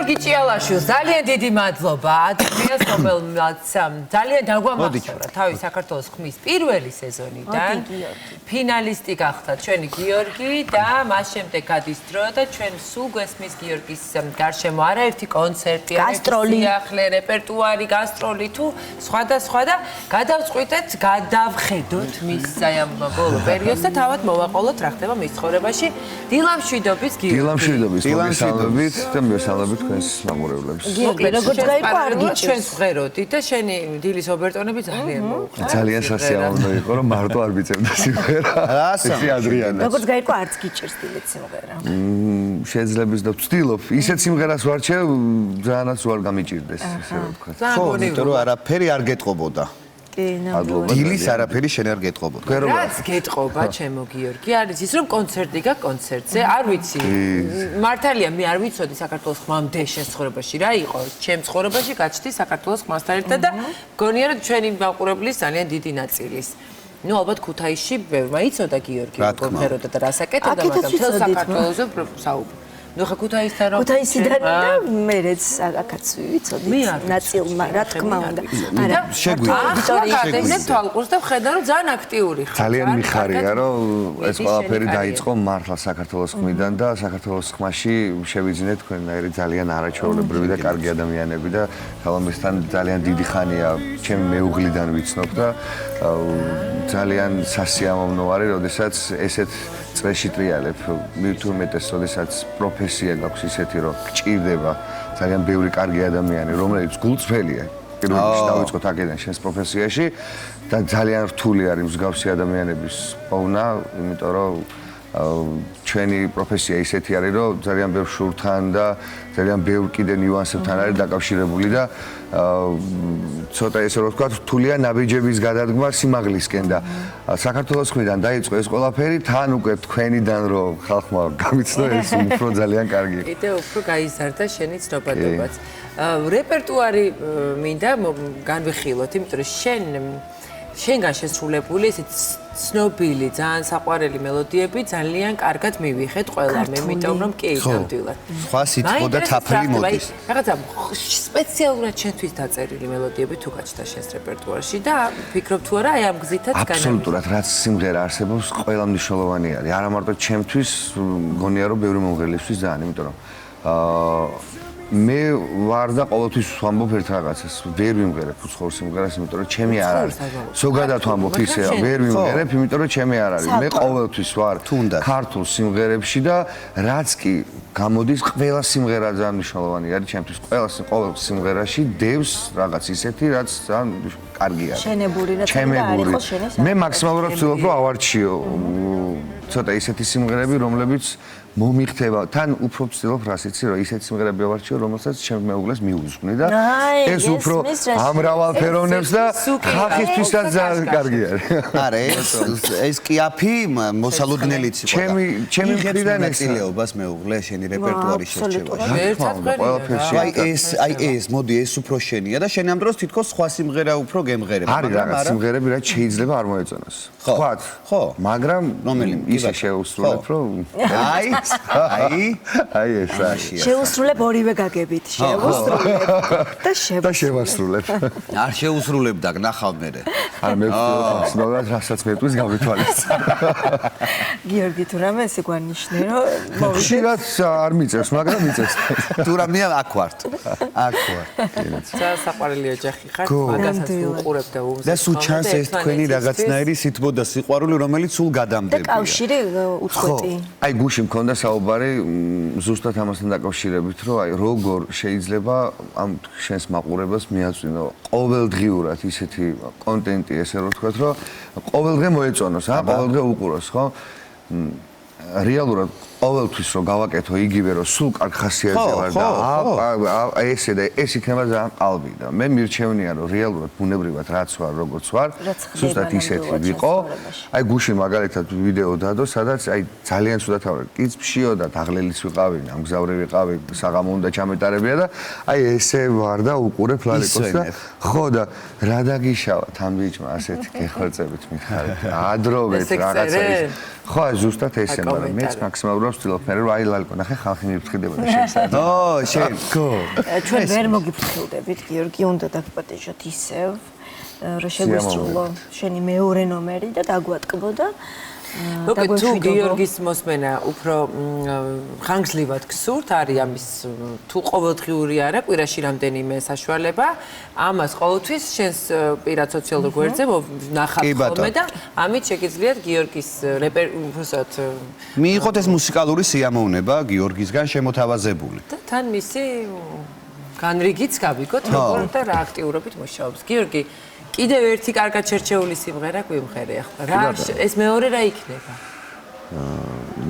გიორგი ჭიალაშვილს ძალიან დიდი მადლობა ადამიანს რომელმაც ძალიან დაგვამახსოვრა თავის საქართველოს ხმის პირველი სეზონიდან ფინალისტი გახდა ჩვენი გიორგი და მას შემდეგ გადის დრო და ჩვენ სულ გვესმის გიორგის გარშემო არაერთი კონცერტი გასტროლი ახლა რეპერტუარი გასტროლი თუ სხვადასხვა და გადავწყვიტეთ გადავხედოთ მის ბოლო პერიოდს და თავად მოვაყოლოთ რა ხდება მის ცხოვრებაში დილამშვიდობის გიორგი მოგესალმებით და მოგესალმებით თქვენს მაყურებლებს. გიორგი, როგორც გაიყო არ გიჭირს. ჩვენს ღეროდით და შენი დილის ობერტონები ძალიან მოუხდა. ძალიან სასიამოვნო იყო, რომ მარტო არ ვიწევდა სიმღერა. ესე ადრიანად. როგორც გაიყო არც გიჭირს დილით სიმღერა. შეიძლება და ვცდილობ, ისეთ სიმღერას ვარჩევ, ძალიანაც უარ გამიჭირდეს, ესე რომ ვთქვა. ხო, იმიტომ რომ არაფერი არ გეტყობოდა. დილის არაფერი შენ არ გეტყობოდა. რაც გეტყობა ჩემო გიორგი არის ის რომ კონცერტი გაქვს კონცერტზე არ ვიცი მართალია მე არ ვიცოდი საქართველოს ხმამდე შენ ცხოვრებაში რა იყო ჩემ ცხოვრებაში გაჩნდი საქართველოს ხმასთან ერთად და გონია რომ ჩვენი მაყურებლის ძალიან დიდი ნაწილის ნუ ალბათ ქუთაისში ბევრმა იცოდა გიორგი როგორ ფეროდა და რას აკეთებდა მაგრამ თელ საქართველოზე საუბარი ნუ ხა ქუთაისთან რომ ქუთაისიდან და მერეც აქაც ვიცოდი ნაწილმა რა თქმა უნდა არა შეგვიძლია თვალყურს და ხედა რომ ძალიან აქტიური ხარ ძალიან მიხარია რომ ეს ყველაფერი დაიწყო მართლა საქართველოს ხმიდან და საქართველოს ხმაში შევიძინეთ თქვენნაირი ძალიან არაჩვეულებრივი და კარგი ადამიანები და თავამისთან ძალიან დიდი ხანია ჩემი მეუღლიდან ვიცნობ და ძალიან სასიამოვნო არის როდესაც ესეთ წრეში ტრიალებ მithumetes როდესაც პროფესია გაქვს ისეთი რომ გჭირდება ძალიან ბევრი კარგი ადამიანი რომელიც გულწრფელია პირველ რიგში დავიწყოთ აქედან შენს პროფესიაში და ძალიან რთული არის მსგავსი ადამიანების პოვნა იმიტომ რომ ჩვენი პროფესია ისეთი არის რომ ძალიან ბევრ შურთან და ძალიან ბევრ კიდე ნიუანსებთან არის დაკავშირებული და ცოტა ესე რომ ვთქვა რთულია ნაბიჯების გადადგმა სიმაღლისკენ და საქართველოს ხმიდან დაიწყო ეს ყველაფერი თან უკვე თქვენიდან რომ ხალხმა გამიცნო ეს უფრო ძალიან კარგი იყო კიდე უფრო გაიზარდა შენი ცნობადობაც რეპერტუარი მინდა განვიხილოთ იმიტომ რომ შენგან შესრულებული ესეთ ცნობილი ძალიან საყვარელი მელოდიები ძალიან კარგად მივიხეთ ყველამ იმიტომ რომ კი ნამდვილად სხვა სიტყვა და თაფლი მოდის რაღაცა სპეციალურად შენთვის დაწერილი მელოდიები თუ გაჩნდა შენს რეპერტუარში და ფიქრობ თუ არა აი ამ გზითაც აბსოლუტურად რაც სიმღერა არსებობს ყველა მნიშვნელოვანი არის არა მარტო ჩემთვის გონია რომ ბევრი მომღერლისთვის ძალიან იმიტომ რომ მე ვარ და ყოველთვის ვამბობ ერთ რაღაცას ვერ ვიმღერებ უცხოურ სიმღერას იმიტომ რომ ჩემი არ არის ზოგადად ვამბობ ისეა ვერ ვიმღერებ იმიტომ რომ ჩემი არ არის მე ყოველთვის ვარ ქართულ სიმღერებში და რაც კი გამოდის ყველა სიმღერა ძალიან მნიშვნელოვანი არის ჩემთვის ყოველ სიმღერაში დევს რაღაც ისეთი რაც ძალიან კარგი არის შენებული რა თქმა უნდა არის ხო მე მაქსიმალურად ვცდილობ რომ ავარჩიო ცოტა ისეთი სიმღერები რომლებიც მომიხდება თან უფრო ვცდილობ რას იცი რომ ისეთი სიმღერები ავარჩიო რომელსაც ჩემს მეუღლეს მიუძღვნი და ეს უფრო ამრავალფეროვნებს და ხალხისთვისაც ძალიან კარგი არის არა ეს კი აფი მოსალოდნელიც იყო ჩემი მხრიდან ნაწილეობას მეუღლე შენი რეპერტუარის შერჩევაში აი ეს მოდი ეს უფრო შენია და შენ ამ დროს თითქოს სხვა სიმღერა უფრო გემღერებ არის რაღაც სიმღერები რაც შეიძლება არ მოეწონოს ხო მაგრამ ისე შეუსრულებ რომ აი ეს შეუსრულებ ორივე გაგებით შეუსრულებ და შევასრულებ არ შეუსრულებდა ნახავ მე არა მე ვცდილობ რასაც მეტყვის გავითვალისწინო გიორგი თუ რამე ესე გვანიშნე რომ ხშირად არ მიწევს მაგრამ მიწევს თუ რამეა აქ ვართ ძალიან საყვარელი ოჯახი ხარ მაგასაც უყურებ და უმზადებ და სულ ჩანს ეს თქვენი რაღაცნაირი სითბო და სიყვარული რომელიც სულ გადამდებია და კავშირი უწყვეტი აი გუში მქონდა საუბარი ზუსტად ამასთან დაკავშირებით რომ აი როგორ შეიძლება ამ შენს მაყურებელს მიაწვინო ყოველდღიურად ისეთი კონტენტი ესე რომ ვთქვათ რომ ყოველდღე მოეწონოს ყოველდღე უყუროს ხო რეალურად ყოველთვის რომ გავაკეთო იგივე რომ სულ კარგ ხასიათზე ვარ და ესე და ეს იქნება ძალიან ყალბი და მე მირჩევნია რომ რეალურად ბუნებრივად რაც ვარ როგორც ვარ ზუსტად ისეთი ვიყო აი გუში მაგალითად ვიდეო დადო სადაც აი ძალიან ცუდად ვარ კიცფშიო და დაღლელის ვიყავი ამგზავრი ვიყავი საღამო უნდა ჩამეტარებია და აი ესე ვარ და უყურებ ლალიკოს და ხო და რა დაგიშავათ ამ ბიჭმა ასეთი გეხორწებით მითხარით ადროვეთ რაღაცა ხო ზუსტად ესე მაგრამ მეც მაქსიმალურად ვცდილობ მე რომ აი ლალკო ნახე ხალხი მიფრთხილდება და შექსაერთო. შენ გო. ჩვენ ვერ მოგიფრთხილდებით, გიორგი, უნდა დაგპატეჟოთ ისევ, რომ შეგვისრულო შენი მეორე ნომერი და დაგვატკბო და მოკლედ თუ გიორგის მოსმენა უფრო ხანგრძლივად გსურთ, არის ამის თუ ყოველდღიური არა, კვირაში რამდენიმე საშუალება, ამას ყოველთვის შენს პირად სოციალურ გვერდზე ნახავთ ხოლმე და ამით შეგიძლიათ გიორგის უბრალოდ მიიღოთ ეს მუსიკალური სიამოვნება გიორგისგან შემოთავაზებული. და თან მისი განრიგიც გავიგოთ, როგორ და რა აქტიურობით მუშაობს. გიორგი, კიდევ ერთი კარგად შერჩეული სიმღერა გვიმღერე ახლა. რა ეს მეორე რა იქნება?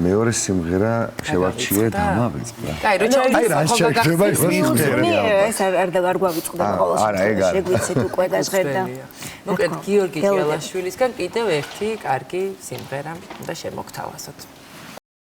მეორე სიმღერა შევარჩიე დამავიწყდა. კაი, რო შეიძლება ეს არ გვავიწყდება ყოველ შემთხვევაში. შეგვიცით უკვე გაჟღერდა. მოკლედ გიორგი ჭიალაშვილისგან კიდევ ერთი კარგი სიმღერა უნდა შემოგთავაზოთ.